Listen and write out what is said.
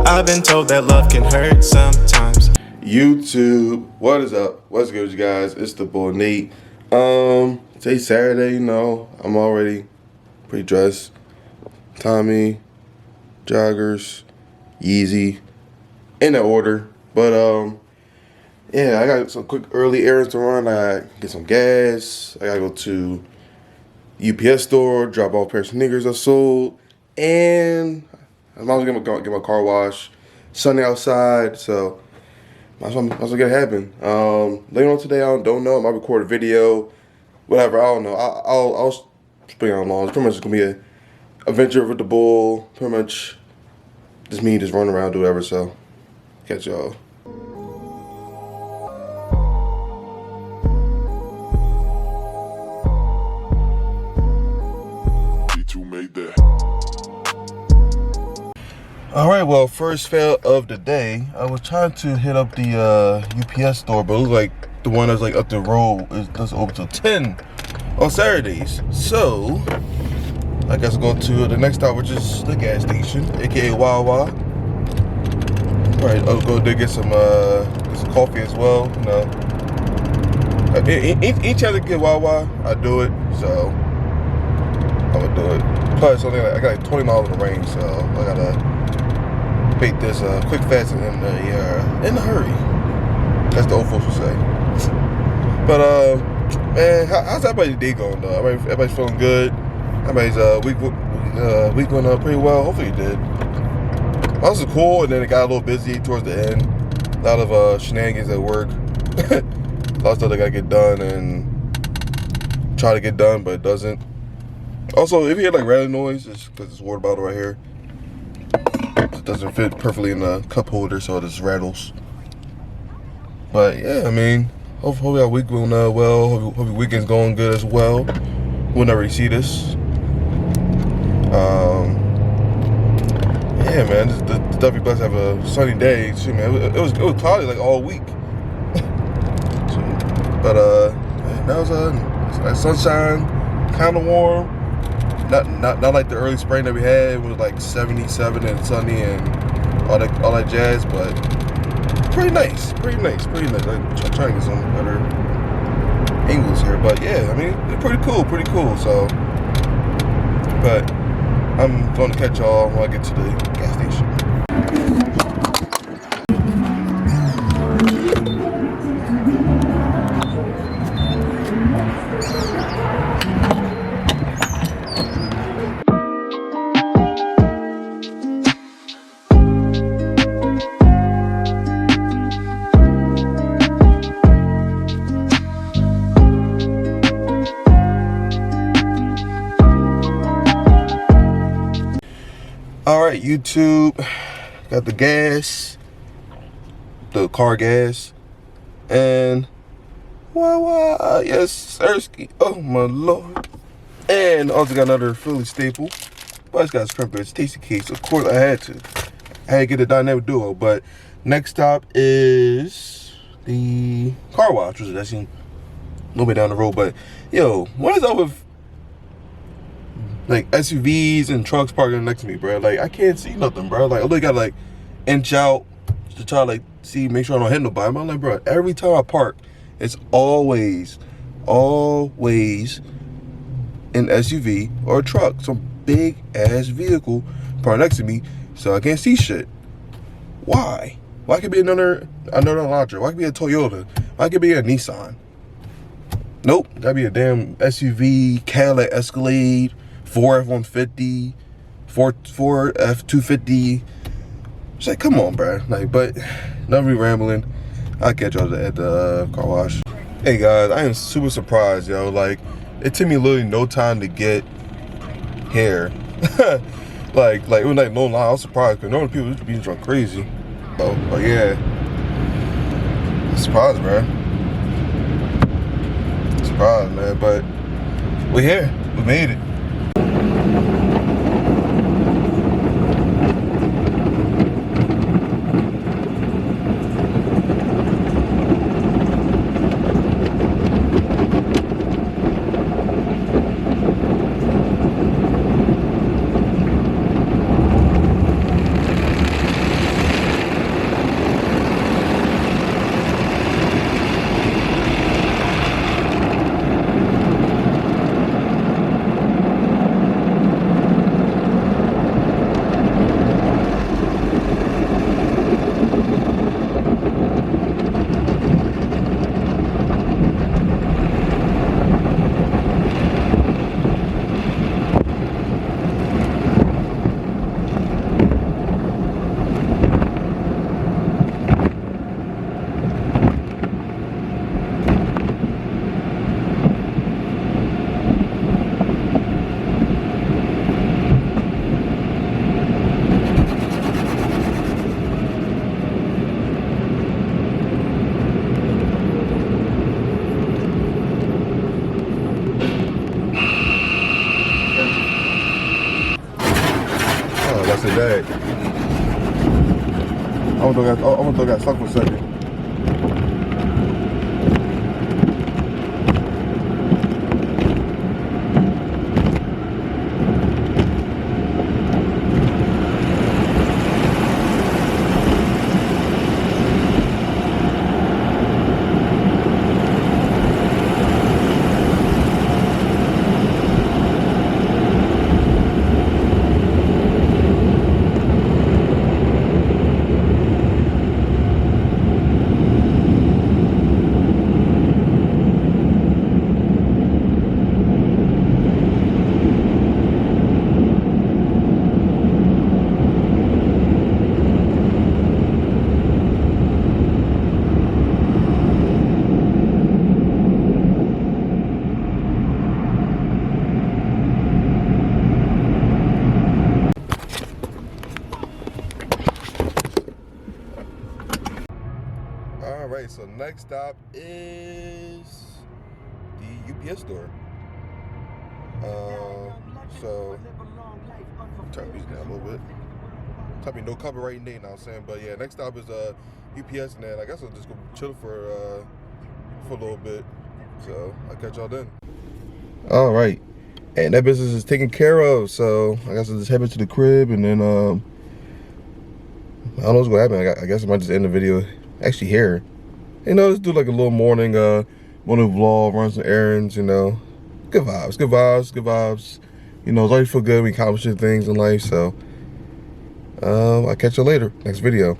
I've been told that love can hurt sometimes. YouTube, what is up? What's good, you guys? It's the boy Nate. Today's Saturday, you know. I'm already pretty dressed. Tommy, joggers, Yeezy, in that order. But yeah, I got some quick early errands to run. I gotta get some gas. I gotta go to UPS store, drop off a pair of sneakers I sold, and I might as well get my car washed. Sunny outside, so might as well get it happen. Later on today, I don't know. I might record a video, whatever. I don't know. I'll spring on along. It's pretty much gonna be a adventure with the Boul. Pretty much just me just running around, do whatever. So catch y'all. Alright, well, first fail of the day. I was trying to hit up the UPS store, but it looked like the one that's like up the road doesn't open till 10 on Saturdays. So I guess I'll go to the next stop, which is the gas station, aka Wawa. Right, I'll go there get some coffee as well. You know, each time I get Wawa, I do it. So I would do it. Plus, only I got like 20 miles in the range, so I gotta make this quick, fast, and in a hurry. That's the old folks would say. But man, how's everybody's day going though? Everybody's feeling good. Everybody's week went pretty well. Hopefully it did. That was cool, and then it got a little busy towards the end. A lot of shenanigans at work. A lot of stuff that gotta get done and try to get done, but it doesn't. Also, if you hear like rattling noise, it's because it's water bottle right here. It doesn't fit perfectly in the cup holder, so it just rattles. But yeah, I mean, hopefully our week went well. Hopefully weekend's going good as well. We'll never really see this. Yeah, man, just definitely blessed to have a sunny day too, man. It was cloudy like all week. But that was nice sunshine, kind of warm. Not like the early spring that we had. It was like 77 and sunny and all that jazz, but pretty nice. I'm trying to get some better angles here, but yeah, I mean, it's pretty cool. So, but I'm going to catch y'all when I get to the gas station. Alright, YouTube, got the gas, the car gas, and wow, yes, Sirski, oh my lord. And also got another Philly staple, but it's got Crimpets, Tasty Case. Of course, I had to get a dynamic duo, but next stop is the car wash, which is actually a little bit down the road, but yo, what is up with like SUVs and trucks parking next to me, bro? Like, I can't see nothing, bro. Like, I literally got like inch out to try to like make sure I don't hit nobody. I'm like, bro, every time I park, it's always an SUV or a truck, some big ass vehicle parked next to me, so I can't see shit. Why? Why could it be another Elantra? Why could it be a Toyota? Why could it be a Nissan? Nope, gotta be a damn SUV, Cadillac Escalade, Ford F-150, Ford F-250. It's like, come on, bro. Like, but not me rambling. I'll catch y'all at the car wash. Hey guys, I am super surprised, yo. Like, it took me literally no time to get here. like it was like no line. I was surprised because normally people used to be drunk crazy. Oh, but yeah, surprised, bro. Surprised, man. But we're here. We made it. I'm gonna throw that stuck for a second. Alright, so next stop is the UPS store. So turn these down a little bit. Tell me no copyright name, you know what I'm saying? But yeah, next stop is UPS, and then I guess I'll just go chill for a little bit. So I'll catch y'all then. Alright. And that business is taken care of, so I guess I'll just head back to the crib, and then I don't know what's gonna happen. I guess I might just end the video actually here. You know, just do like a little morning vlog, run some errands, you know. Good vibes, good vibes, good vibes. You know, it's always feel good when accomplishing things in life, so I'll catch you later, next video.